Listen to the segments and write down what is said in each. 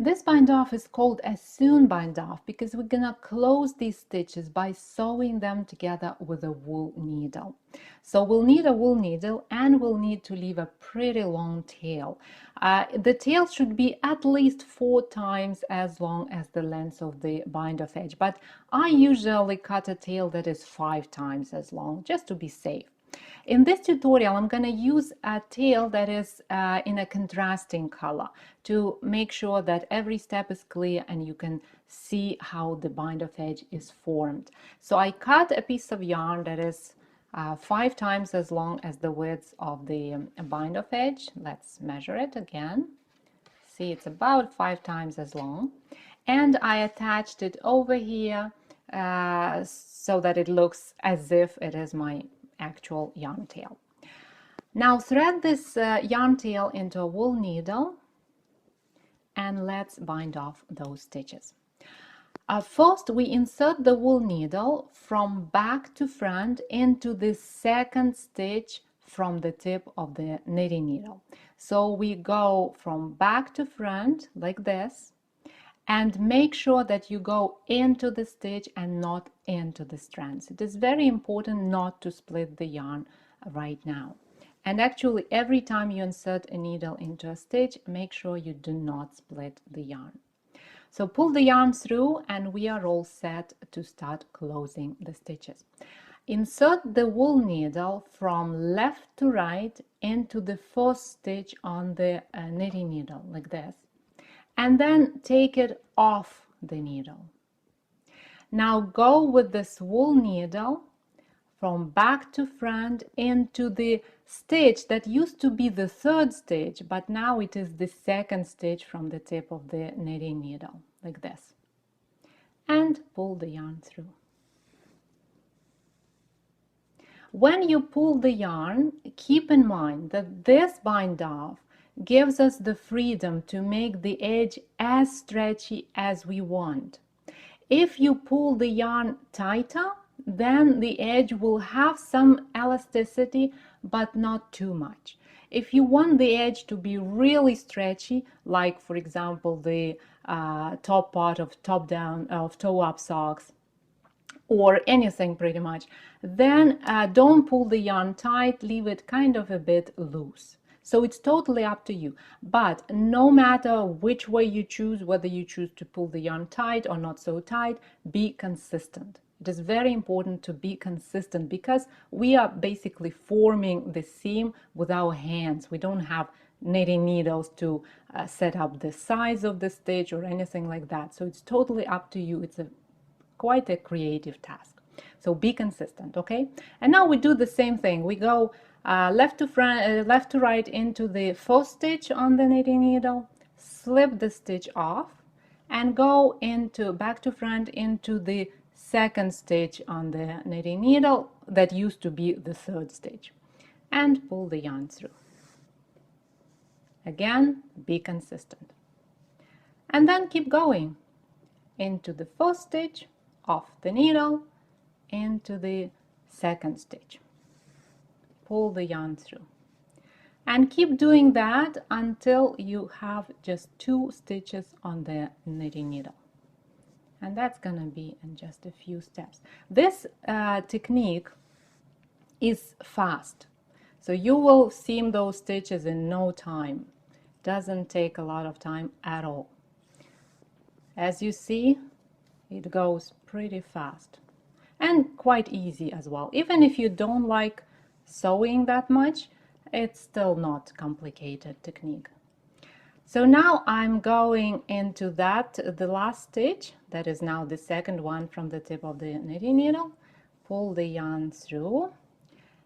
This bind off is called a sewn bind off because we're gonna close these stitches by sewing them together with a wool needle. So we'll need a wool needle and we'll need to leave a pretty long tail. The tail should be at least 4 times as long as the length of the bind off edge, but I usually cut a tail that is 5 times as long just to be safe. In this tutorial, I'm going to use a tail that is in a contrasting color to make sure that every step is clear and you can see how the bind off edge is formed. So I cut a piece of yarn that is 5 times as long as the width of the bind off edge. Let's measure it again. See, it's about 5 times as long. And I attached it over here so that it looks as if it is my actual yarn tail. Now thread this yarn tail into a wool needle and let's bind off those stitches. First, we insert the wool needle from back to front into the second stitch from the tip of the knitting needle. So we go from back to front like this, and make sure that you go into the stitch and not into the strands. It is very important not to split the yarn right now. And actually, every time you insert a needle into a stitch, make sure you do not split the yarn. So pull the yarn through and we are all set to start closing the stitches. Insert the wool needle from left to right into the first stitch on the knitting needle like this, and then take it off the needle. Now go with this wool needle from back to front into the stitch that used to be the third stitch, but now it is the second stitch from the tip of the knitting needle, like this. And pull the yarn through. When you pull the yarn, keep in mind that this bind off gives us the freedom to make the edge as stretchy as we want. If you pull the yarn tighter, then the edge will have some elasticity, but not too much. If you want the edge to be really stretchy, like for example the top part of toe-up socks, or anything pretty much, then don't pull the yarn tight, leave it kind of a bit loose. So it's totally up to you. But no matter which way you choose, whether you choose to pull the yarn tight or not so tight, be consistent. It is very important to be consistent because we are basically forming the seam with our hands. We don't have knitting needles to set up the size of the stitch or anything like that. So it's totally up to you. It's quite a creative task. So be consistent, okay? And now we do the same thing. We go left to right into the first stitch on the knitting needle, slip the stitch off, and go into back to front into the second stitch on the knitting needle that used to be the third stitch, and pull the yarn through. Again, be consistent. And then keep going into the first stitch, off the needle, into the second stitch. Pull the yarn through. And keep doing that until you have just 2 stitches on the knitting needle. And that's going to be in just a few steps. This technique is fast. So you will seam those stitches in no time. Doesn't take a lot of time at all. As you see, it goes pretty fast and quite easy as well. Even if you don't like sewing that much, it's still not complicated technique. So now I'm going into the last stitch, that is now the second one from the tip of the knitting needle, pull the yarn through,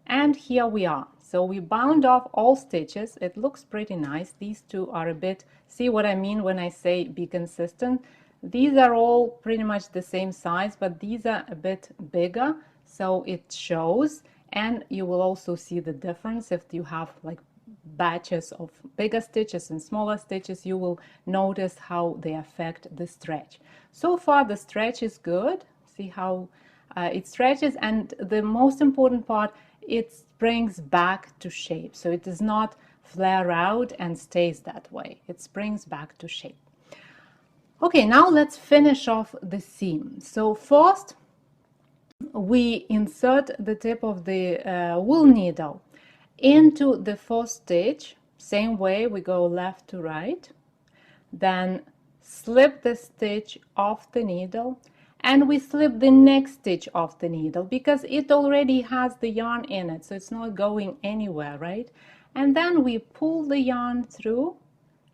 and here we are. So we bound off all stitches. It looks pretty nice. These two are a bit, see what I mean when I say be consistent? These are all pretty much the same size, but these are a bit bigger, so it shows. And you will also see the difference if you have like batches of bigger stitches and smaller stitches. You will notice how they affect the stretch. So far the stretch is good. See how it stretches, and the most important part, it springs back to shape. So it does not flare out and stays that way. It springs back to shape. Okay, now let's finish off the seam. So first we insert the tip of the wool needle into the first stitch. Same way, we go left to right, then slip the stitch off the needle, and we slip the next stitch off the needle because it already has the yarn in it, so it's not going anywhere, right? And then we pull the yarn through,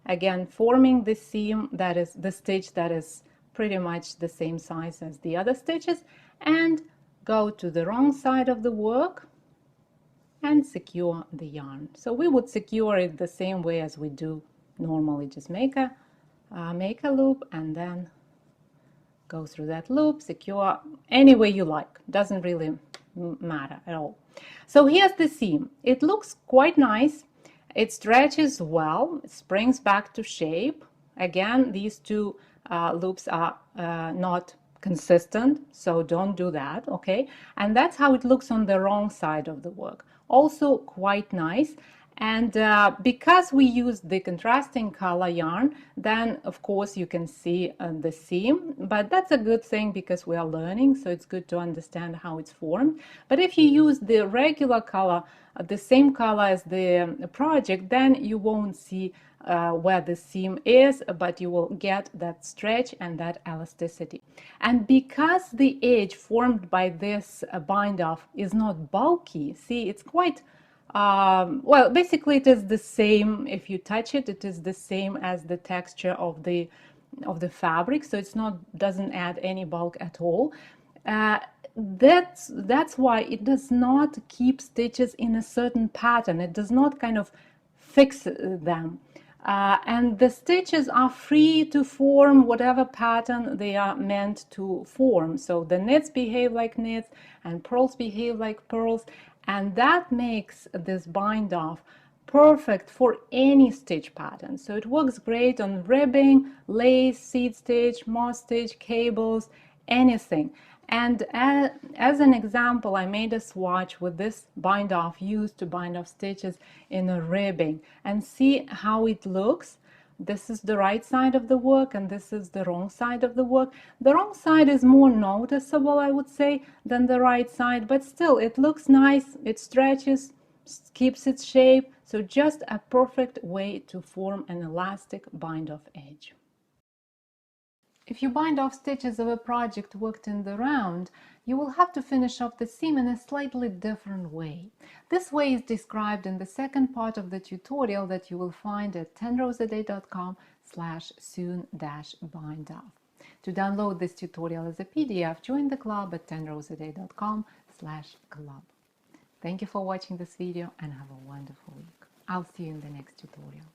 again forming the seam, that is the stitch that is pretty much the same size as the other stitches, and go to the wrong side of the work and secure the yarn. So we would secure it the same way as we do normally. Just make a loop and then go through that loop, secure any way you like. Doesn't really matter at all. So here's the seam. It looks quite nice. It stretches well, it springs back to shape. Again, these two loops are not consistent, so don't do that, okay? And that's how it looks on the wrong side of the work. Also quite nice. And because we use the contrasting color yarn, then of course you can see the seam, but that's a good thing because we are learning, so it's good to understand how it's formed. But if you use the regular color, the same color as the project, then you won't see where the seam is, but you will get that stretch and that elasticity. And because the edge formed by this bind off is not bulky, see, it's quite well, basically it is the same. If you touch it, it is the same as the texture of the fabric, so it's not, doesn't add any bulk at all. That's why it does not keep stitches in a certain pattern. It does not kind of fix them. And the stitches are free to form whatever pattern they are meant to form. So the knits behave like knits and pearls behave like pearls, and that makes this bind off perfect for any stitch pattern. So it works great on ribbing, lace, seed stitch, moss stitch, cables, anything. And as an example, I made a swatch with this bind off used to bind off stitches in a ribbing, and see how it looks. This is the right side of the work and this is the wrong side of the work. The wrong side is more noticeable, I would say, than the right side, but still it looks nice, it stretches, keeps its shape. So just a perfect way to form an elastic bind off edge. If you bind off stitches of a project worked in the round, you will have to finish off the seam in a slightly different way. This way is described in the second part of the tutorial that you will find at 10roseaday.com/sewn-bindoff. To download this tutorial as a PDF, join the club at 10roseaday.com/club. Thank you for watching this video and have a wonderful week. I'll see you in the next tutorial.